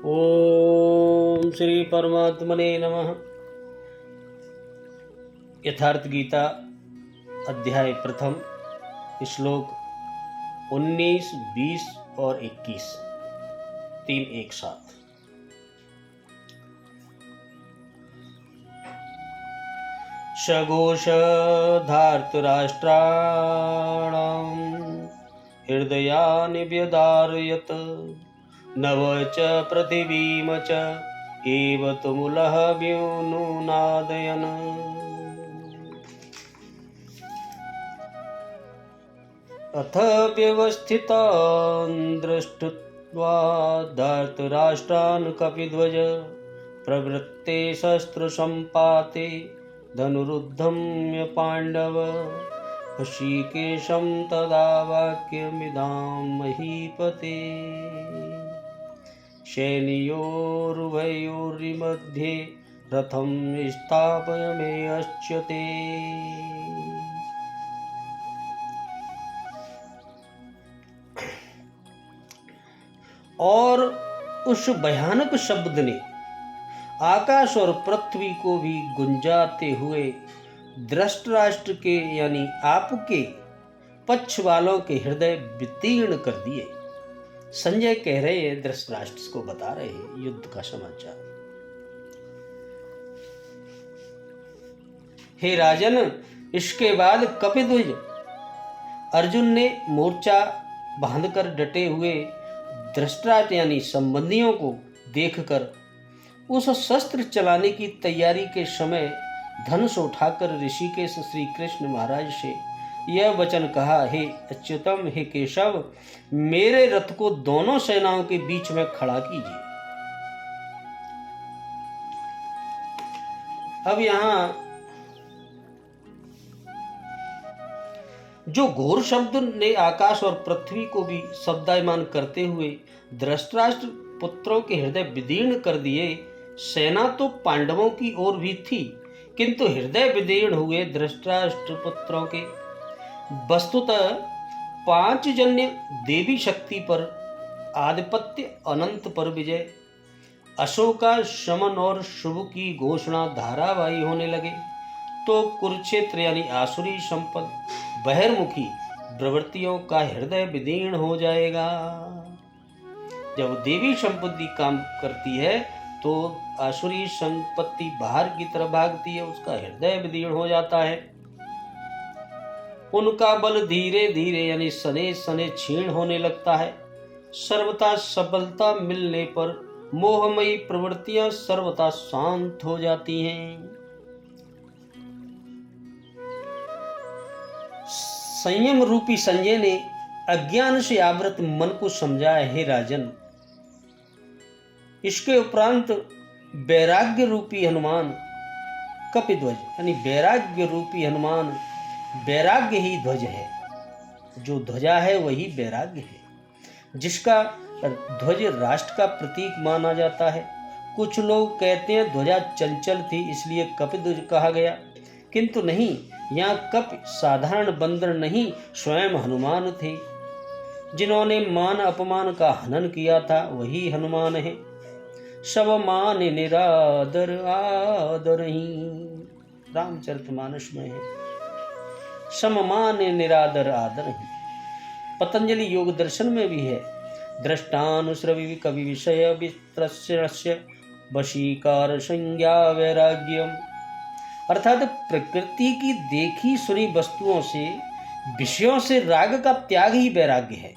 ओम श्री परमात्मने नमः। यथार्थ गीता अध्याय प्रथम श्लोक 19, 20 और 21 तीन एक साथ। सघोष धार्तराष्ट्राणां हृदयानि व्यधारयत् नव च पृथिवीम च एव तुमुलः व्योनुनादयन्। अथ व्यवस्थितान् दृष्ट्वा धार्तराष्ट्रान् कपिध्वज प्रवृत्ते शस्त्रसम्पाते धनुरुद्धम्य पाण्डव ऋषिकेशं तदा वाक्यमिदं महीपते। सैन्योरुभयोर्मध्ये रथं स्थापय मेऽच्युते। और उस भयानक शब्द ने आकाश और पृथ्वी को भी गुंजाते हुए धृतराष्ट्र के यानी आपके पक्ष वालों के हृदय वितीर्ण कर दिए। संजय कह रहे हैं, धृतराष्ट्र को बता रहे हैं युद्ध का समाचार। हे राजन, इसके बाद कपिध्वज अर्जुन ने मोर्चा बांधकर डटे हुए धृतराष्ट्र यानी संबंधियों को देखकर उस शस्त्र चलाने की तैयारी के समय धनुष उठाकर ऋषिकेश श्री कृष्ण महाराज से यह वचन कहा, हे अच्युतम, हे केशव, मेरे रथ को दोनों सेनाओं के बीच में खड़ा कीजिए। अब यहां जो घोर शब्द ने आकाश और पृथ्वी को भी शब्दायमान करते हुए धृतराष्ट्र पुत्रों के हृदय विदीर्ण कर दिए। सेना तो पांडवों की ओर भी थी, किंतु हृदय विदीर्ण हुए धृतराष्ट्र पुत्रों के। वस्तुतः पांच जन्य देवी शक्ति पर आधिपत्य, अनंत पर विजय, अशोका, शमन और शुभ की घोषणा धारावाही होने लगे तो कुरुक्षेत्र यानी आसुरी संपद बहिर्मुखी प्रवृत्तियों का हृदय विदीर्ण हो जाएगा। जब देवी संपत्ति काम करती है तो आसुरी संपत्ति बाहर की तरफ भागती है, उसका हृदय विदीर्ण हो जाता है। उनका बल धीरे धीरे यानी सने सने क्षीण होने लगता है। सर्वथा सफलता मिलने पर मोहमयी प्रवृत्तियां सर्वथा शांत हो जाती हैं। संयम रूपी संजय ने अज्ञान से आवृत मन को समझाया, हे राजन, इसके उपरांत वैराग्य रूपी हनुमान कपिध्वज यानी वैराग्य रूपी हनुमान, वैराग्य ही ध्वज है। जो ध्वजा है वही वैराग्य है, जिसका ध्वज राष्ट्र का प्रतीक माना जाता है। कुछ लोग कहते हैं ध्वजा चंचल थी इसलिए कपिध्वज कहा गया, किंतु नहीं, यहाँ कपि साधारण बंदर नहीं, स्वयं हनुमान थे। जिन्होंने मान अपमान का हनन किया था वही हनुमान है। सब मान निरादर आदर ही, रामचरितमानस में है। सम मान निरादर आदर ही, पतंजलि योग दर्शन में भी है। दृष्टानुश्रवी कवि विषय वित्रस्य वशीकार संज्ञा वैराग्यम, अर्थात प्रकृति की देखी सुनी वस्तुओं से, विषयों से राग का त्याग ही वैराग्य है।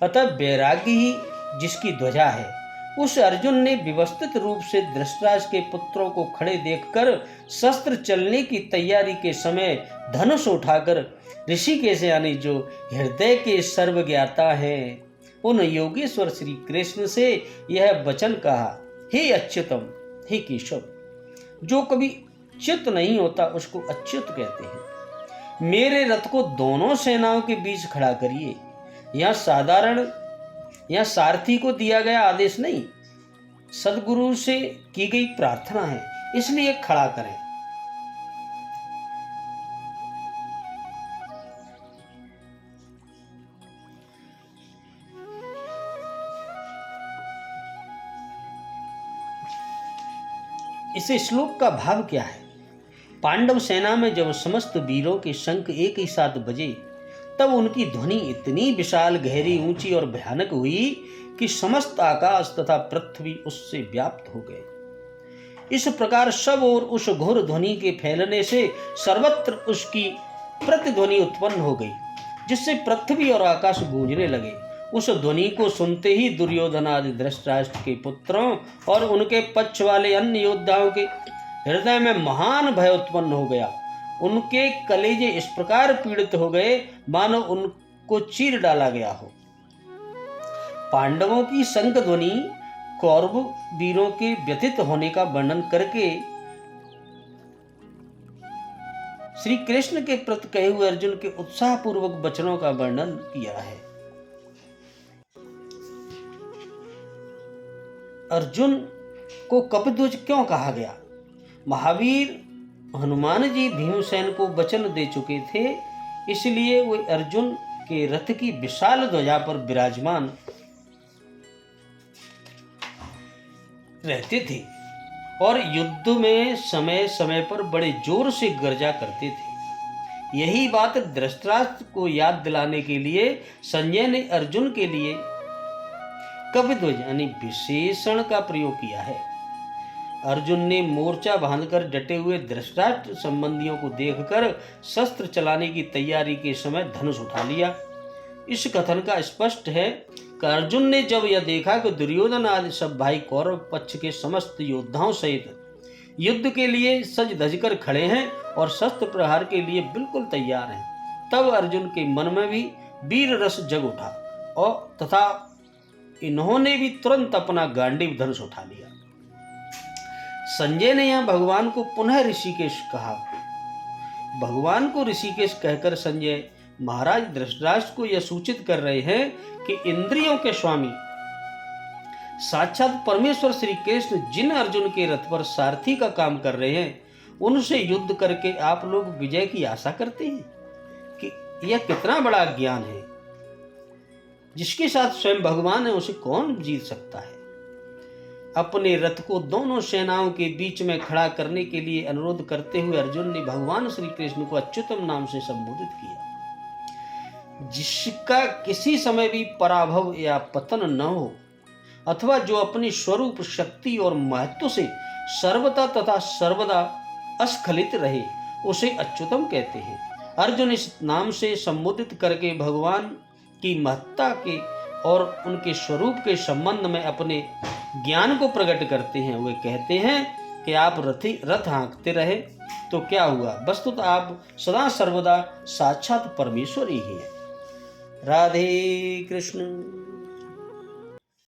अतः वैराग्य ही जिसकी ध्वजा है। उस अर्जुन ने व्यवस्थित रूप से धृतराष्ट्र के पुत्रों को खड़े देखकर शस्त्र चलने की तैयारी के समय धनुष उठाकर ऋषिकेश यानी जो हृदय के सर्वज्ञाता हैं, उन योगेश्वर श्री कृष्ण से यह वचन कहा, हे अच्युतम, हे केशव। जो कभी च्युत नहीं होता उसको अच्युत कहते हैं। मेरे रथ को दोनों सेनाओं के बीच खड़ा करिए। यह सारथी को दिया गया आदेश नहीं, सदगुरु से की गई प्रार्थना है, इसलिए खड़ा करें। इस श्लोक का भाव क्या है? पांडव सेना में जब समस्त वीरों के शंख एक ही साथ बजे, तब उनकी ध्वनि इतनी विशाल, गहरी, ऊंची और भयानक हुई कि समस्त आकाश तथा पृथ्वी उससे व्याप्त हो गए। इस प्रकार सब ओर उस घोर ध्वनि के फैलने से सर्वत्र उसकी प्रतिध्वनि उत्पन्न हो गई, जिससे पृथ्वी और आकाश गूंजने लगे। उस ध्वनि को सुनते ही दुर्योधन आदि धृतराष्ट्र के पुत्रों और उनके पक्ष वाले अन्य योद्धाओं के हृदय में महान भय उत्पन्न हो गया। उनके कलेजे इस प्रकार पीड़ित हो गए मानो उनको चीर डाला गया हो। पांडवों की शंख ध्वनि कौरव वीरों के व्यथित होने का वर्णन करके श्री कृष्ण के प्रति कहे हुए अर्जुन के उत्साहपूर्वक वचनों का वर्णन किया है। अर्जुन को कपिध्वज क्यों कहा गया? महावीर हनुमान जी भीमसेन को वचन दे चुके थे, इसलिए वे अर्जुन के रथ की विशाल ध्वजा पर विराजमान रहते थे और युद्ध में समय समय पर बड़े जोर से गर्जा करते थे। यही बात धृतराष्ट्र को याद दिलाने के लिए संजय ने अर्जुन के लिए कपिध्वज यानी विशेषण का प्रयोग किया है। अर्जुन ने मोर्चा बांधकर डटे हुए धृतराष्ट्र संबंधियों को देखकर शस्त्र चलाने की तैयारी के समय धनुष उठा लिया। इस कथन का स्पष्ट है कि अर्जुन ने जब यह देखा कि दुर्योधन आदि सब भाई कौरव पक्ष के समस्त योद्धाओं सहित युद्ध के लिए सज धज कर खड़े हैं और शस्त्र प्रहार के लिए बिल्कुल तैयार हैं, तब अर्जुन के मन में भी वीर रस जग उठा और तथा इन्होंने भी तुरंत अपना गांडीव धनुष उठा लिया। संजय ने यहां भगवान को पुनः ऋषिकेश कहा। भगवान को ऋषिकेश कहकर संजय महाराज धृतराष्ट्र को यह सूचित कर रहे हैं कि इंद्रियों के स्वामी साक्षात परमेश्वर श्री कृष्ण जिन अर्जुन के रथ पर सारथी का काम कर रहे हैं, उनसे युद्ध करके आप लोग विजय की आशा करते हैं कि यह कितना बड़ा ज्ञान है। जिसके साथ स्वयं भगवान है उसे कौन जीत सकता है। अपने रथ को दोनों सेनाओं के बीच में खड़ा करने के लिए अनुरोध करते हुए अर्जुन ने भगवान श्री कृष्ण को अच्युतम नाम से संबोधित किया, जिसका किसी समय भी पराभव या पतन न हो अथवा जो अपनी स्वरूप शक्ति और महत्व से सर्वदा तथा सर्वदा अस्खलित रहे, उसे अच्युतम कहते हैं। अर्जुन इस नाम से संबोधित करके भगवान की महत्ता के और उनके स्वरूप के संबंध में अपने ज्ञान को प्रकट करते हैं। वे कहते हैं कि आप रथ हाँकते रहे तो क्या हुआ, वस्तुतः आप सदा सर्वदा साक्षात परमेश्वर ही हैं। राधे कृष्ण।